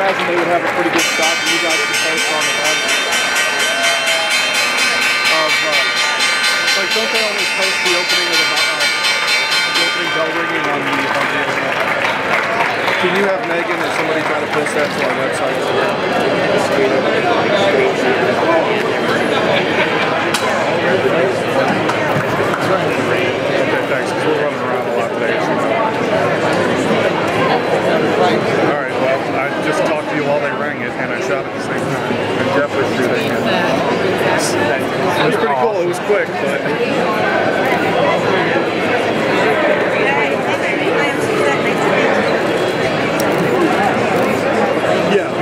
imagine they would have a pretty good stock that you guys could post on the web. Like, don't they always post the opening of the opening bell ringing on the internet? Can you have Megan or somebody try to post that to our website? Okay, thanks, because we're running around a lot today. Alright, well, I just talked to you while they rang it, and I shot at the same time. And Jeff was shooting. It was pretty cool, it was quick, but...